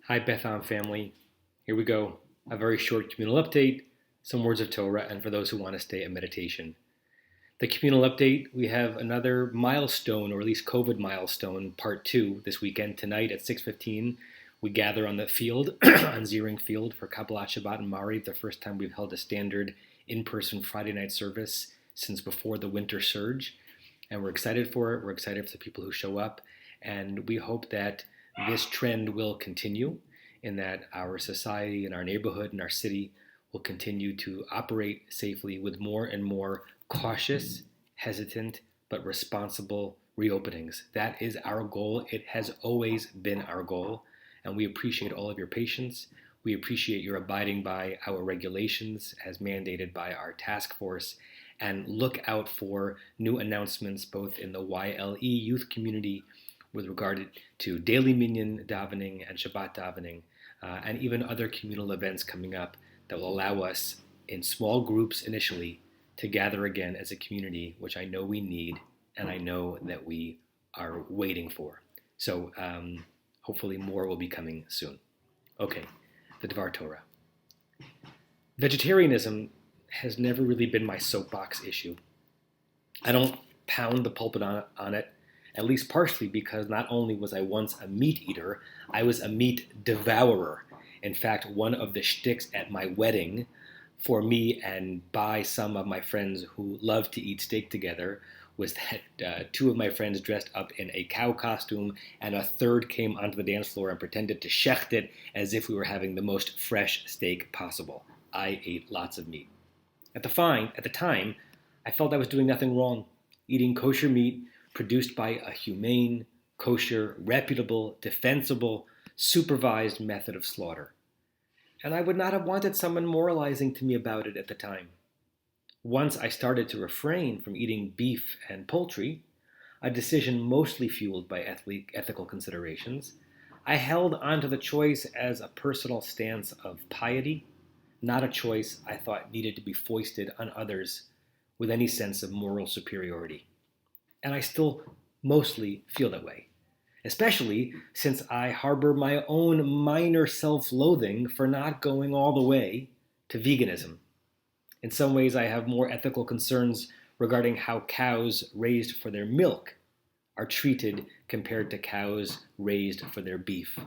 Hi, Betham family. Here we go. A very short communal update, some words of Torah, and for those who want to stay at meditation. The communal update, we have another milestone, or at least COVID milestone, part 2, this weekend. Tonight at 6:15, we gather on the field, on Ziering Field, for Kabbalat Shabbat and Mariv, the first time we've held a standard in-person Friday night service since before the winter surge. And we're excited for it. We're excited for the people who show up. And we hope that this trend will continue, in that our society and our neighborhood and our city will continue to operate safely with more and more cautious, hesitant, but responsible reopenings. That is our goal. It has always been our goal, and we appreciate all of your patience. We appreciate your abiding by our regulations as mandated by our task force, and look out for new announcements both in the YLE youth community with regard to daily minyan davening and Shabbat davening, and even other communal events coming up that will allow us, in small groups initially, to gather again as a community, which I know we need and I know that we are waiting for. So hopefully more will be coming soon. Okay, the Dvar Torah. Vegetarianism has never really been my soapbox issue. I don't pound the pulpit on it, at least partially because not only was I once a meat eater, I was a meat devourer. In fact, one of the shticks at my wedding for me and by some of my friends who love to eat steak together was that two of my friends dressed up in a cow costume and a third came onto the dance floor and pretended to shecht it as if we were having the most fresh steak possible. I ate lots of meat. At the time, I felt I was doing nothing wrong, eating kosher meat produced by a humane, kosher, reputable, defensible, supervised method of slaughter. And I would not have wanted someone moralizing to me about it at the time. Once I started to refrain from eating beef and poultry, a decision mostly fueled by ethical considerations, I held onto the choice as a personal stance of piety, not a choice I thought needed to be foisted on others with any sense of moral superiority. And I still mostly feel that way, especially since I harbor my own minor self-loathing for not going all the way to veganism. In some ways, I have more ethical concerns regarding how cows raised for their milk are treated compared to cows raised for their beef.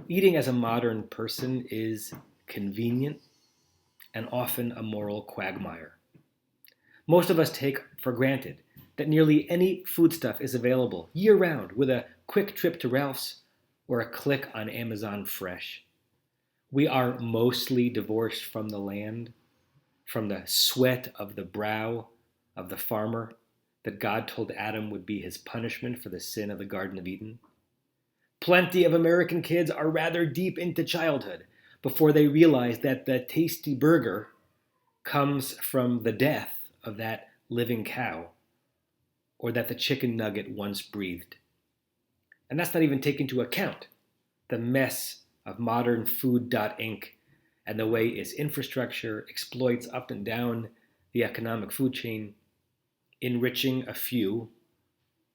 Eating as a modern person is convenient and often a moral quagmire. Most of us take for granted that nearly any foodstuff is available year-round with a quick trip to Ralph's or a click on Amazon Fresh. We are mostly divorced from the land, from the sweat of the brow of the farmer that God told Adam would be his punishment for the sin of the Garden of Eden. Plenty of American kids are rather deep into childhood before they realize that the tasty burger comes from the death of that living cow, or that the chicken nugget once breathed. And that's not even taking into account the mess of modern Food Inc. and the way its infrastructure exploits up and down the economic food chain, enriching a few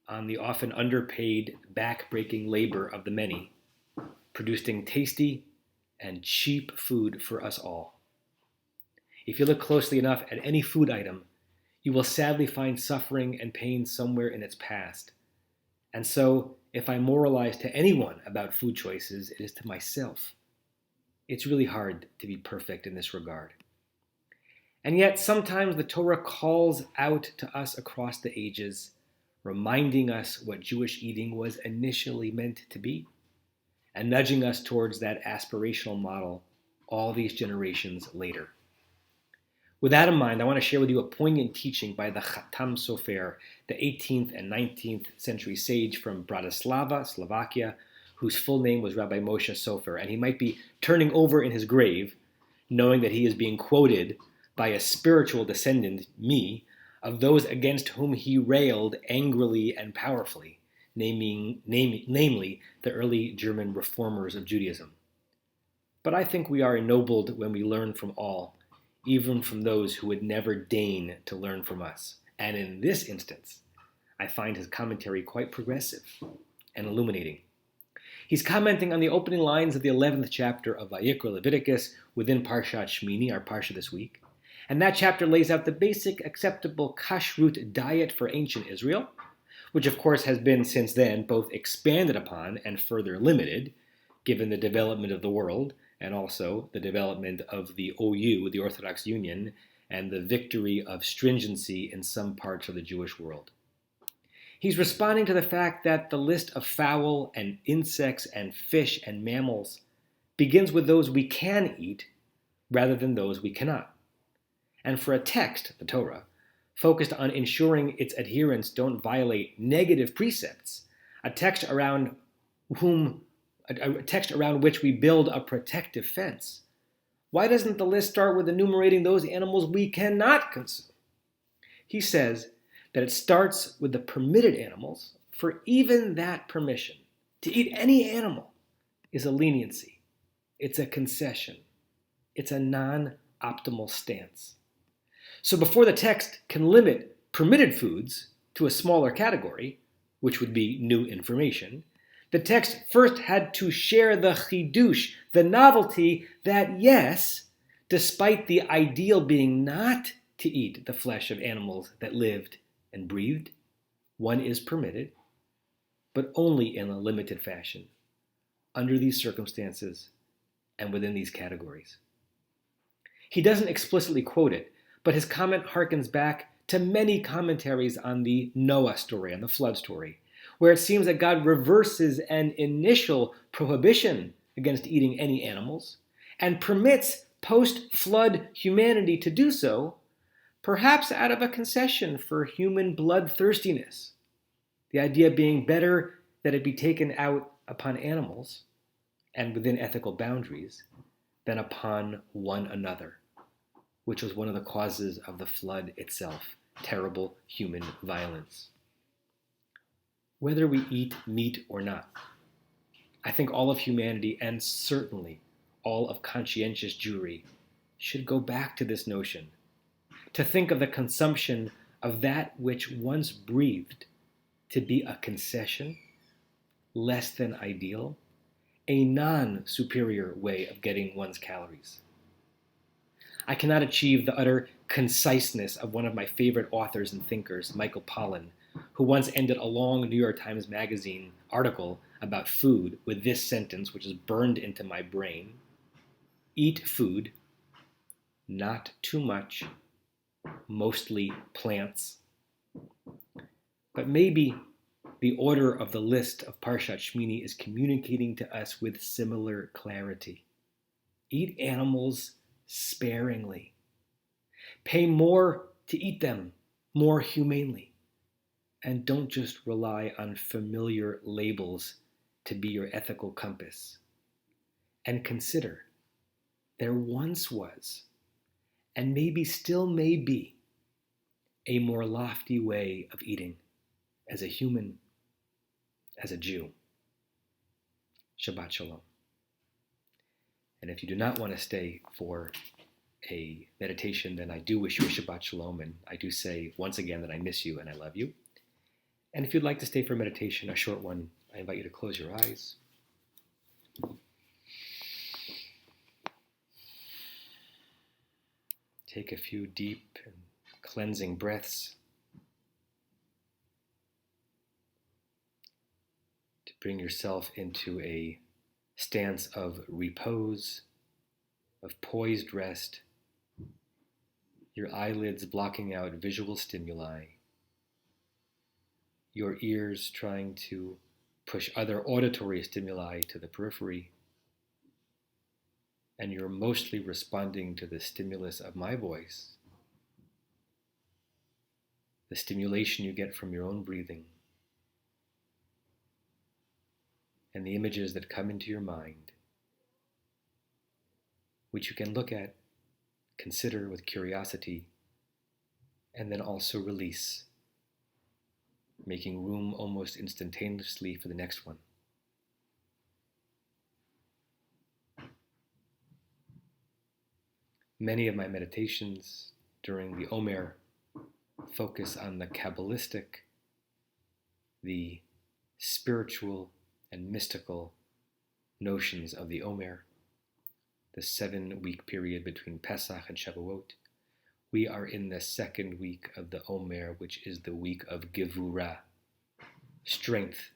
on the often underpaid, back-breaking labor of the many, producing tasty and cheap food for us all. If you look closely enough at any food item, you will sadly find suffering and pain somewhere in its past. And so, if I moralize to anyone about food choices, it is to myself. It's really hard to be perfect in this regard. And yet, sometimes the Torah calls out to us across the ages, reminding us what Jewish eating was initially meant to be, and nudging us towards that aspirational model all these generations later. With that in mind, I want to share with you a poignant teaching by the Chatam Sofer, the 18th and 19th century sage from Bratislava, Slovakia, whose full name was Rabbi Moshe Sofer. And he might be turning over in his grave, knowing that he is being quoted by a spiritual descendant, me, of those against whom he railed angrily and powerfully, namely the early German reformers of Judaism. But I think we are ennobled when we learn from all, even from those who would never deign to learn from us. And in this instance, I find his commentary quite progressive and illuminating. He's commenting on the opening lines of the 11th chapter of Vayikra Leviticus within Parshat Shmini, our Parsha this week. And that chapter lays out the basic acceptable kashrut diet for ancient Israel, which of course has been since then both expanded upon and further limited, given the development of the world and also the development of the OU, the Orthodox Union, and the victory of stringency in some parts of the Jewish world. He's responding to the fact that the list of fowl and insects and fish and mammals begins with those we can eat rather than those we cannot. And for a text, the Torah, focused on ensuring its adherents don't violate negative precepts, a text around which we build a protective fence, why doesn't the list start with enumerating those animals we cannot consume? He says that it starts with the permitted animals, for even that permission to eat any animal is a leniency. It's a concession. It's a non-optimal stance. So before the text can limit permitted foods to a smaller category, which would be new information, the text first had to share the chidush, the novelty that yes, despite the ideal being not to eat the flesh of animals that lived and breathed, one is permitted, but only in a limited fashion, under these circumstances and within these categories. He doesn't explicitly quote it, but his comment harkens back to many commentaries on the Noah story, on the flood story, where it seems that God reverses an initial prohibition against eating any animals and permits post-flood humanity to do so, perhaps out of a concession for human bloodthirstiness, the idea being better that it be taken out upon animals and within ethical boundaries than upon one another, which was one of the causes of the flood itself, terrible human violence. Whether we eat meat or not, I think all of humanity, and certainly all of conscientious Jewry, should go back to this notion, to think of the consumption of that which once breathed to be a concession, less than ideal, a non-superior way of getting one's calories. I cannot achieve the utter conciseness of one of my favorite authors and thinkers, Michael Pollan, who once ended a long New York Times Magazine article about food with this sentence, which is burned into my brain: eat food, not too much, mostly plants. But maybe the order of the list of Parshat Shmini is communicating to us with similar clarity. Eat animals sparingly. Pay more to eat them more humanely. And don't just rely on familiar labels to be your ethical compass. And consider, there once was, and maybe still may be, a more lofty way of eating as a human, as a Jew. Shabbat Shalom. And if you do not want to stay for a meditation, then I do wish you a Shabbat Shalom, and I do say once again that I miss you and I love you. And if you'd like to stay for meditation, a short one, I invite you to close your eyes. Take a few deep and cleansing breaths to bring yourself into a stance of repose, of poised rest, your eyelids blocking out visual stimuli, your ears trying to push other auditory stimuli to the periphery, and you're mostly responding to the stimulus of my voice, the stimulation you get from your own breathing, and the images that come into your mind, which you can look at, consider with curiosity, and then also release, making room almost instantaneously for the next one. Many of my meditations during the Omer focus on the Kabbalistic, the spiritual and mystical notions of the Omer, the 7-week period between Pesach and Shavuot. We are in the second week of the Omer, which is the week of Gevurah, strength,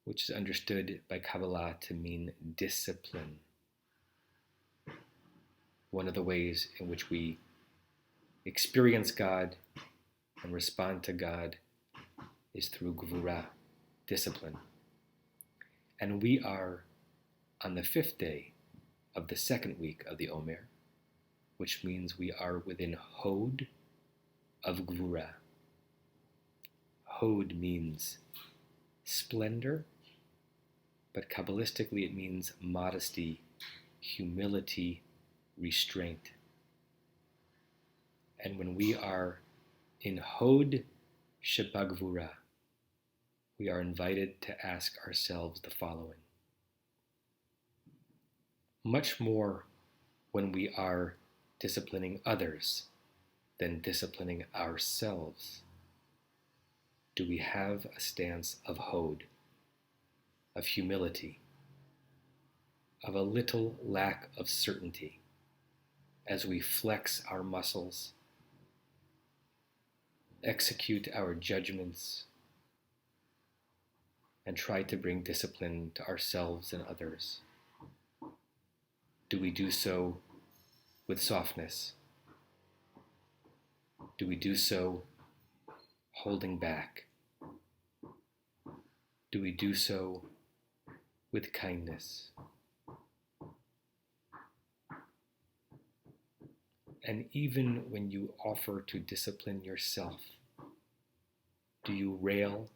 which is understood by Kabbalah to mean discipline. One of the ways in which we experience God and respond to God is through Gevurah, discipline. And we are on the 5th day of the second week of the Omer, which means we are within Hod of Gevurah. Hod means splendor, but Kabbalistically it means modesty, humility, restraint. And when we are in Hod Shebagvura, we are invited to ask ourselves the following. Much more when we are disciplining others than disciplining ourselves, do we have a stance of Hod, of humility, of a little lack of certainty as we flex our muscles, execute our judgments, and try to bring discipline to ourselves and others? Do we do so with softness? Do we do so holding back? Do we do so with kindness? And even when you offer to discipline yourself, do you rail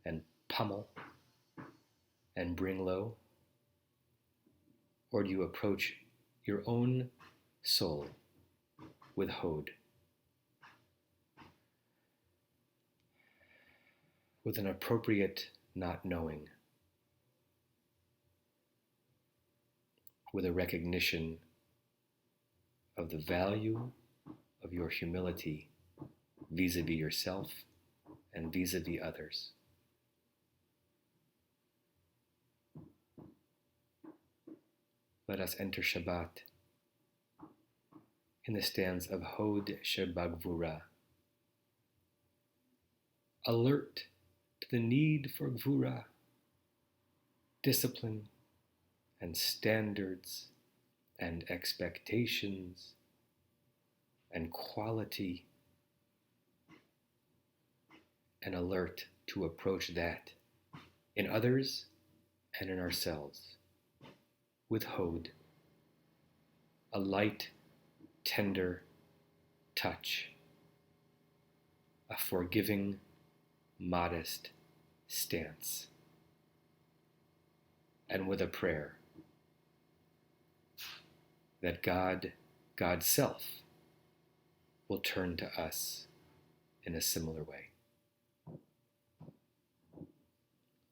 and pummel and bring low? Or do you approach your own soul with Hod, with an appropriate not knowing, with a recognition of the value of your humility vis-a-vis yourself and vis-a-vis others? Let us enter Shabbat in the stance of Hod Shebagvura, alert to the need for Gvura, discipline and standards and expectations and quality, and alert to approach that in others and in ourselves with Hod, a light, tender touch, a forgiving, modest stance, and with a prayer that God's self, will turn to us in a similar way.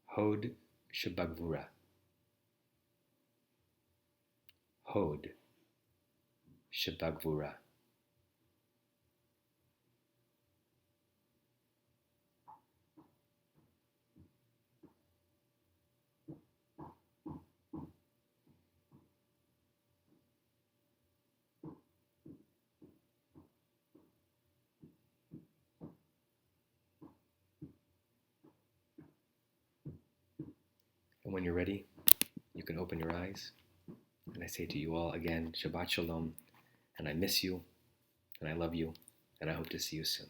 Hod Shebagvura. Hod Shebagvura. And when you're ready, you can open your eyes. And I say to you all again, Shabbat Shalom, and I miss you, and I love you, and I hope to see you soon.